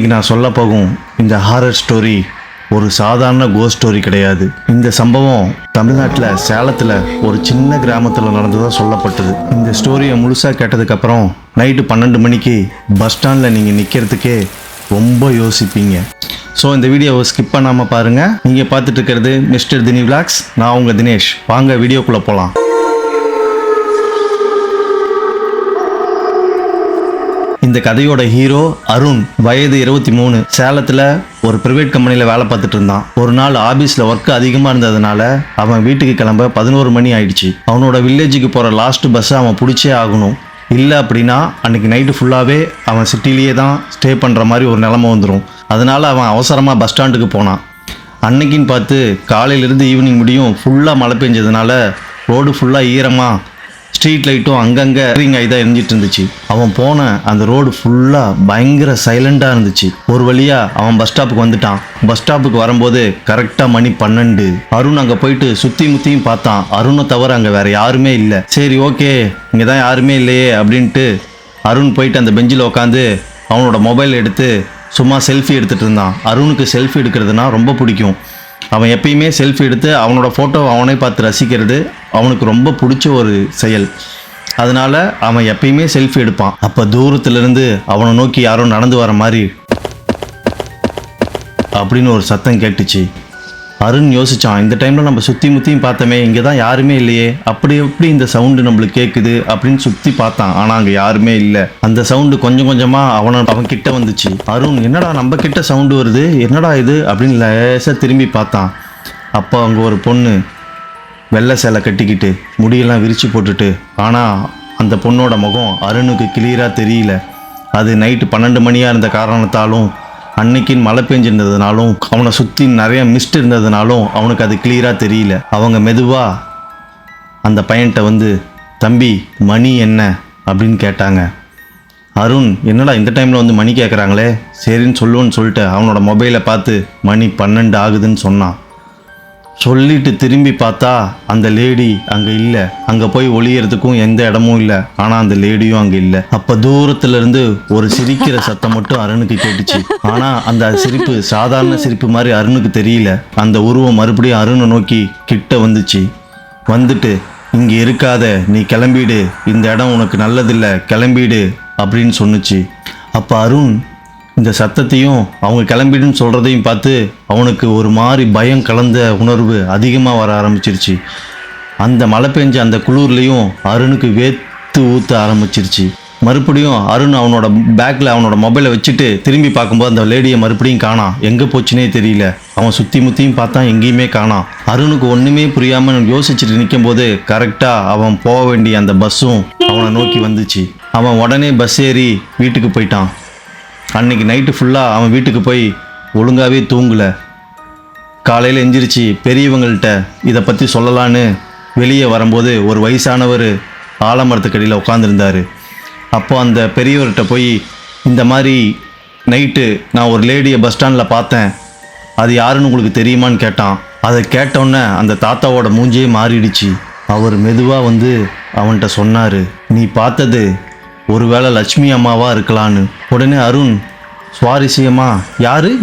இன்றைக்கி நான் சொல்ல போகும் இந்த ஹாரர் ஸ்டோரி ஒரு சாதாரண கோஸ்ட் ஸ்டோரி கிடையாது. இந்த சம்பவம் தமிழ்நாட்டில் சேலத்தில் ஒரு சின்ன கிராமத்தில் நடந்ததாக சொல்லப்பட்டது. இந்த ஸ்டோரியை முழுசாக கேட்டதுக்கப்புறம் நைட்டு 12 மணிக்கு பஸ் ஸ்டாண்டில் நீங்கள் நிற்கிறதுக்கே ரொம்ப யோசிப்பீங்க. ஸோ இந்த வீடியோவை ஸ்கிப் பண்ணாமல் பாருங்கள். நீங்கள் பார்த்துட்டு இருக்கிறது மிஸ்டர் தினி விலாக்ஸ். நான் உங்கள் தினேஷ். வாங்க வீடியோக்குள்ளே போகலாம். இந்த கதையோட ஹீரோ அருண், வயது 23, சேலத்தில் ஒரு பிரைவேட் கம்பெனியில் வேலை பார்த்துட்டு இருந்தான். ஒரு நாள் ஆஃபீஸில் ஒர்க் அதிகமாக இருந்ததுனால அவன் வீட்டுக்கு கிளம்ப 11 மணி ஆயிடுச்சு. அவனோட வில்லேஜுக்கு போகிற லாஸ்ட் பஸ்ஸை அவன் பிடிச்சே ஆகணும். இல்லை அப்படின்னா அன்றைக்கி நைட்டு ஃபுல்லாகவே அவன் சிட்டிலேயே தான் ஸ்டே பண்ணுற மாதிரி ஒரு நிலமை வந்துடும். அதனால் அவன் அவசரமாக பஸ் ஸ்டாண்டுக்கு போனான். அன்னைக்குன்னு பார்த்து காலையிலேருந்து ஈவினிங் முடியும் ஃபுல்லாக மழை பெஞ்சதுனால ரோடு ஃபுல்லாக ஈரமாக, ஸ்ட்ரீட் லைட்டும் அங்கங்கே ஆகி தான் எரிஞ்சிட்டு இருந்துச்சு. அவன் போன அந்த ரோடு ஃபுல்லாக பயங்கர சைலண்டாக இருந்துச்சு. ஒரு வழியாக அவன் பஸ் ஸ்டாப்புக்கு வந்துட்டான். பஸ் ஸ்டாப்புக்கு வரும்போது கரெக்டாக மணி 12. அருண் அங்கே போயிட்டு சுற்றி முற்றியும் பார்த்தான். அருணை தவிர அங்கே வேறு யாருமே இல்லை. சரி, ஓகே, இங்கே தான் யாருமே இல்லையே அப்படின்ட்டு அருண் போயிட்டு அந்த பெஞ்சில் உட்காந்து அவனோட மொபைல் எடுத்து சும்மா செல்ஃபி எடுத்துகிட்டு இருந்தான். அருணுக்கு செல்ஃபி எடுக்கிறதுனா ரொம்ப பிடிக்கும். அவன் எப்பயுமே செல்ஃபி எடுத்து அவனோட ஃபோட்டோ அவனே பார்த்து ரசிக்கிறது அவனுக்கு ரொம்ப பிடிச்ச ஒரு செயல். அதனால் அவன் எப்பயுமே செல்ஃபி எடுப்பான். அப்போ தூரத்துலேருந்து அவனை நோக்கி யாரோ நடந்து வர மாதிரி அப்படின்னு ஒரு சத்தம் கேட்டுச்சு. அருண் யோசித்தான், இந்த டைமில் நம்ம சுற்றி முற்றியும் பார்த்தோமே, இங்கே தான் யாருமே இல்லையே, அப்படி எப்படி இந்த சவுண்டு நம்மளுக்கு கேட்குது அப்படின்னு சுற்றி பார்த்தான். ஆனால் அங்கே யாருமே இல்லை. அந்த சவுண்டு கொஞ்சம் கொஞ்சமாக அவன் கிட்ட வந்துச்சு. அருண், என்னடா நம்ம கிட்ட சவுண்டு வருது, என்னடா இது அப்படின்னு லேசாக திரும்பி பார்த்தான். அப்போ அங்கே ஒரு பொண்ணு வெள்ளை சேலை கட்டிக்கிட்டு முடியெல்லாம் விரித்து போட்டுட்டு, ஆனால் அந்த பொண்ணோட முகம் அருணுக்கு கிளியராக தெரியல. அது நைட்டு 12 மணியாக இருந்த காரணத்தாலும் அன்னைக்குன்னு மழை பெஞ்சிருந்ததுனாலும் அவனை சுற்றி நிறைய மிஸ்ட் இருந்ததுனாலும் அவனுக்கு அது கிளியராக தெரியல. அவங்க மெதுவாக அந்த பையன்கிட்ட வந்து, தம்பி மணி என்ன அப்படின்னு கேட்டாங்க. அருண், என்னடா இந்த டைமில் வந்து மணி கேட்குறாங்களே, சரின்னு சொல்லுவோன்னு சொல்லிட்டு அவனோட மொபைலை பார்த்து மணி 12 ஆகுதுன்னு சொன்னான். சொல்லிட்டு திரும்பி பார்த்தா அந்த லேடி அங்கே இல்லை. அங்கே போய் ஒளியறதுக்கும் எந்த இடமும் இல்லை. ஆனால் அந்த லேடியும் அங்கே இல்லை. அப்போ தூரத்துலேருந்து ஒரு சிரிக்கிற சத்தம் மட்டும் அருணுக்கு கேட்டுச்சு. ஆனால் அந்த சிரிப்பு சாதாரண சிரிப்பு மாதிரி அருணுக்கு தெரியல. அந்த உருவம் மறுபடியும் அருணை நோக்கி கிட்ட வந்துச்சு. வந்துட்டு, இங்கே இருக்காத, நீ கிளம்பிடு, இந்த இடம் உனக்கு நல்லதில்லை, கிளம்பிடு அப்படின்னு சொன்னுச்சு. அப்போ அருண் இந்த சத்தத்தையும் அவங்க கிளம்பிடுன்னு சொல்கிறதையும் பார்த்து அவனுக்கு ஒரு மாதிரி பயம் கலந்த உணர்வு அதிகமாக வர ஆரம்பிச்சிருச்சு. அந்த மழை பெஞ்ச அந்த குளிர்லேயும் அருணுக்கு வேத்து ஊற்ற ஆரம்பிச்சிருச்சு. மறுபடியும் அருண் அவனோட பேக்கில் அவனோட மொபைலை வச்சுட்டு திரும்பி பார்க்கும்போது அந்த லேடியை மறுபடியும் காணாம். எங்கே போச்சுனே தெரியல. அவன் சுற்றி முற்றியும் பார்த்தா எங்கேயுமே காணாம். அருணுக்கு ஒன்றுமே புரியாமல் யோசிச்சுட்டு நிற்கும்போது கரெக்டாக அவன் போக வேண்டிய அந்த பஸ்ஸும் அவனை நோக்கி வந்துச்சு. அவன் உடனே பஸ் ஏறி வீட்டுக்கு போயிட்டான். அன்றைக்கி நைட்டு ஃபுல்லாக அவன் வீட்டுக்கு போய் ஒழுங்காகவே தூங்கலை. காலையில் எந்திரிச்சு பெரியவங்கள்ட்ட இதை பற்றி சொல்லலான்னு வெளியே வரும்போது ஒரு வயசானவர் ஆலமரத்துக்கடியில் உட்காந்துருந்தார். அப்போ அந்த பெரியவர்கிட்ட போய், இந்த மாதிரி நைட்டு நான் ஒரு லேடியை பஸ் ஸ்டாண்டில் பார்த்தேன், அது யாருன்னு உங்களுக்கு தெரியுமான்னு கேட்டான். அதை கேட்டோன்னே அந்த தாத்தாவோட மூஞ்சே மாறிடுச்சு. அவர் மெதுவாக வந்து அவன்கிட்ட சொன்னார், நீ பார்த்தது ஒருவேளை லட்சுமி அம்மாவாக இருக்கலான்னு. உடனே அருண் சுவாரஸ்யமா,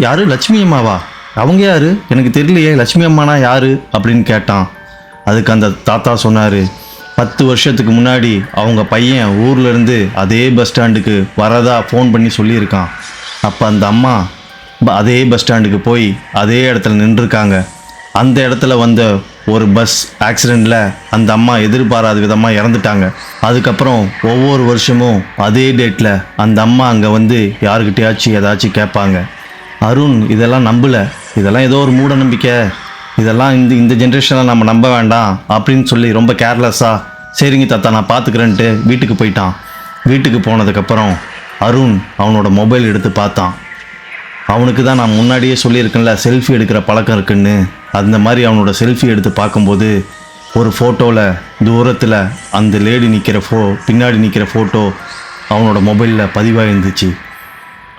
யாரு லட்சுமி அம்மாவா, அவங்க யாரு, எனக்கு தெரியலையே, லட்சுமி அம்மானா யாரு அப்படின்னு கேட்டான். அதுக்கு அந்த தாத்தா சொன்னார், 10 வருஷத்துக்கு முன்னாடி அவங்க பையன் ஊர்லேருந்து அதே பஸ் ஸ்டாண்டுக்கு வரதா ஃபோன் பண்ணி சொல்லியிருக்கான். அப்போ அந்த அம்மா அதே பஸ் ஸ்டாண்டுக்கு போய் அதே இடத்துல நின்றுருக்காங்க. அந்த இடத்துல வந்த ஒரு பஸ் ஆக்சிடெண்ட்டில் அந்த அம்மா எதிர்பாராத விதமாக இறந்துட்டாங்க. அதுக்கப்புறம் ஒவ்வொரு வருஷமும் அதே டேட்டில் அந்த அம்மா அங்கே வந்து யாருக்கிட்டையாச்சும் ஏதாச்சும் கேட்பாங்க. அருண் இதெல்லாம் நம்பலை, இதெல்லாம் ஏதோ ஒரு மூட நம்பிக்கை, இதெல்லாம் இந்த ஜென்ரேஷனில் நம்ம நம்ப வேண்டாம் அப்படின்னு சொல்லி ரொம்ப கேர்லெஸ்ஸாக, சரிங்க தாத்தா நான் பார்த்துக்கிறேன்ட்டு வீட்டுக்கு போயிட்டான். வீட்டுக்கு போனதுக்கப்புறம் அருண் அவனோட மொபைல் எடுத்து பார்த்தான். அவனுக்கு தான் நான் முன்னாடியே சொல்லியிருக்கேன்ல செல்ஃபி எடுக்கிற பழக்கம் இருக்குன்னு. அந்த மாதிரி அவனோட செல்ஃபி எடுத்து பார்க்கும்போது ஒரு ஃபோட்டோவில் தூரத்தில் அந்த லேடி நிற்கிற பின்னாடி நிற்கிற ஃபோட்டோ அவனோட மொபைலில் பதிவாக இருந்துச்சு.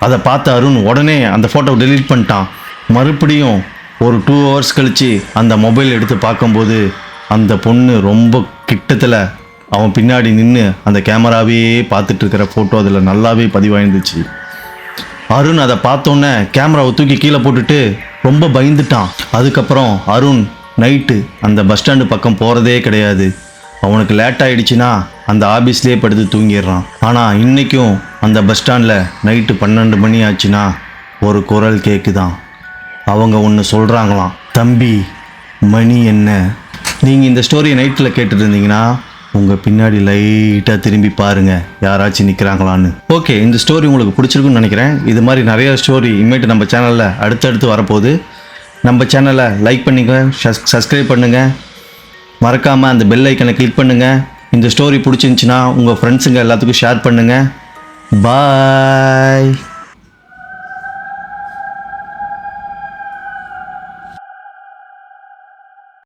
அதை பார்த்த அருண் உடனே அந்த ஃபோட்டோவை டெலீட் பண்ணிட்டான். மறுபடியும் ஒரு 2 ஹவர்ஸ் கழித்து அந்த மொபைல் எடுத்து பார்க்கும்போது அந்த பொண்ணு ரொம்ப கிட்டத்தில் அவன் பின்னாடி நின்று அந்த கேமராவே பார்த்துட்டு இருக்கிற ஃபோட்டோ அதில் நல்லாவே பதிவாயிருந்துச்சு. அருண் அதை பார்த்தோன்னே கேமராவை தூக்கி கீழே போட்டுட்டு ரொம்ப பயந்துட்டான். அதுக்கப்புறம் அருண் நைட்டு அந்த பஸ் ஸ்டாண்டு பக்கம் போகிறதே கிடையாது. அவனுக்கு லேட் ஆகிடுச்சின்னா அந்த ஆஃபீஸ்லேயே படுத்து தூங்கிடுறான். ஆனால் இன்றைக்கும் அந்த பஸ் ஸ்டாண்டில் நைட்டு 12 மணி ஆச்சுன்னா ஒரு குரல் கேட்குதான். அவங்க ஒன்று சொல்கிறாங்களாம், தம்பி மணி என்ன? நீங்கள் இந்த ஸ்டோரியை நைட்டில் கேட்டுட்டு இருந்தீங்கன்னா உங்கள் பின்னாடி லைட்டாக திரும்பி பாருங்கள் யாராச்சும் நிற்கிறாங்களான்னு. ஓகே, இந்த ஸ்டோரி உங்களுக்கு பிடிச்சிருக்குன்னு நினைக்கிறேன். இது மாதிரி நிறையா ஸ்டோரி இனிமேட்டு நம்ம சேனலில் அடுத்தடுத்து வரப்போகுது. நம்ம சேனலை லைக் பண்ணுங்கள், சப்ஸ்கிரைப் பண்ணுங்கள், மறக்காமல் அந்த பெல் ஐக்கனை கிளிக் பண்ணுங்கள். இந்த ஸ்டோரி பிடிச்சிருந்துச்சின்னா உங்கள் ஃப்ரெண்ட்ஸுங்க எல்லாத்துக்கும் ஷேர் பண்ணுங்கள். பாய்.